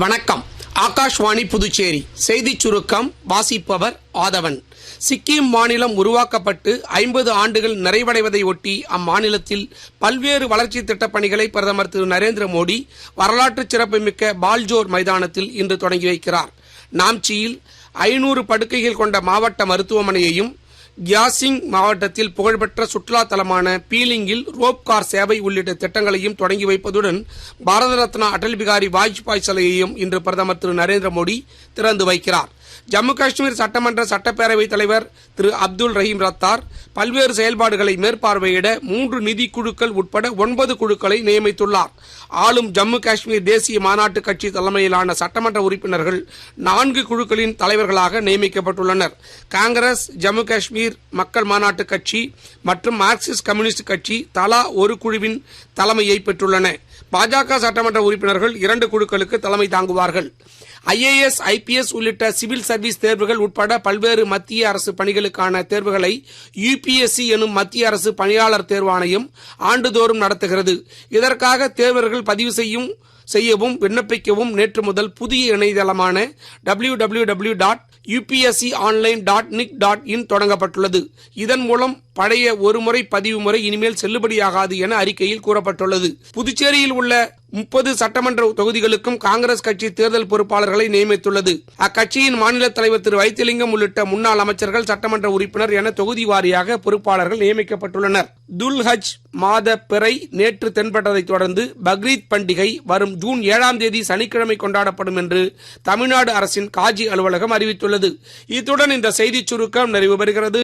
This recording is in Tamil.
வணக்கம். ஆகாஷ்வாணி புதுச்சேரி செய்திச் சுருக்கம் வாசிப்பவர் ஆதவன். சிக்கிம் மாநிலம் உருவாக்கப்பட்டு 50 ஆண்டுகள் நிறைவடைவதை ஒட்டி அம்மாநிலத்தில் பல்வேறு வளர்ச்சி திட்டப் பணிகளை பிரதமர் திரு நரேந்திர மோடி வரலாற்று சிறப்புமிக்க பால்ஜோர் மைதானத்தில் இன்று தொடங்கி வைக்கிறார். நாம்ச்சியில் 500 படுக்கைகள் கொண்ட மாவட்ட மருத்துவமனையையும், கியாசிங் மாவட்டத்தில் புகழ்பெற்ற சுற்றுலா தலமான பீலிங்கில் ரோப் கார் சேவை உள்ளிட்ட திட்டங்களையும் தொடங்கி வைப்பதுடன் பாரத ரத்னா அடல் பிகாரி வாஜ்பாய் சிலையையும் இன்று பிரதமர் திரு நரேந்திர மோடி திறந்து வைக்கிறார். ஜம்மு காஷ்மீர் சட்டமன்ற சட்டப்பேரவைத் தலைவர் திரு அப்துல் ரஹீம் ரத்தார் பல்வேறு செயல்பாடுகளை மேற்பார்வையிட 3 நிதி குழுக்கள் உட்பட 9 குழுக்களை நியமித்துள்ளார். ஆளும் ஜம்மு காஷ்மீர் தேசிய மாநாட்டு கட்சி தலைமையிலான சட்டமன்ற உறுப்பினர்கள் 4 குழுக்களின் தலைவர்களாக நியமிக்கப்பட்டுள்ளனர். காங்கிரஸ், ஜம்மு காஷ்மீர் மக்கள் மாநாட்டு கட்சி மற்றும் மார்க்சிஸ்ட் கம்யூனிஸ்ட் கட்சி தலா ஒரு குழுவின் தலைமையை பெற்றுள்ளன. பாஜக சட்டமன்ற உறுப்பினர்கள் 2 குழுக்களுக்கு தலைமை தாங்குவார்கள். IAS, IPS உள்ளிட்ட சிவில் சர்வீஸ் தேர்வுகள் உட்பட பல்வேறு மத்திய அரசு பணிகளுக்கான தேர்வுகளை UPSC எனும் மத்திய அரசு பணியாளர் தேர்வாணையம் ஆண்டுதோறும் நடத்துகிறது. இதற்காக தேர்வர்கள் பதிவு செய்யவும் விண்ணப்பிக்கவும் நேற்று முதல் புதிய இணையதளமான www.upsconline.nic.in தொடங்கப்பட்டுள்ளது. இதன் மூலம் பழைய ஒருமுறை பதிவு முறை இனிமேல் செல்லுபடியாகாது என அறிக்கையில் கூறப்பட்டுள்ளது. புதுச்சேரியில் உள்ள 30 சட்டமன்ற தொகுதிகளுக்கும் காங்கிரஸ் கட்சி தேர்தல் பொறுப்பாளர்களை நியமித்துள்ளது. அக்கட்சியின் மாநில தலைவர் திரு வைத்திலிங்கம் உள்ளிட்ட முன்னாள் அமைச்சர்கள், சட்டமன்ற உறுப்பினர் என தொகுதி வாரியாக பொறுப்பாளர்கள் நியமிக்கப்பட்டுள்ளனர். துல்ஹஜ் மாத பிறை நேற்று தென்பட்டதைத் தொடர்ந்து பக்ரீத் பண்டிகை வரும் ஜூன் 7ஆம் தேதி சனிக்கிழமை கொண்டாடப்படும் என்று தமிழ்நாடு அரசின் காஜி அலுவலகம் அறிவித்துள்ளது. இத்துடன் இந்த செய்திச் சுருக்கம் நிறைவு பெறுகிறது.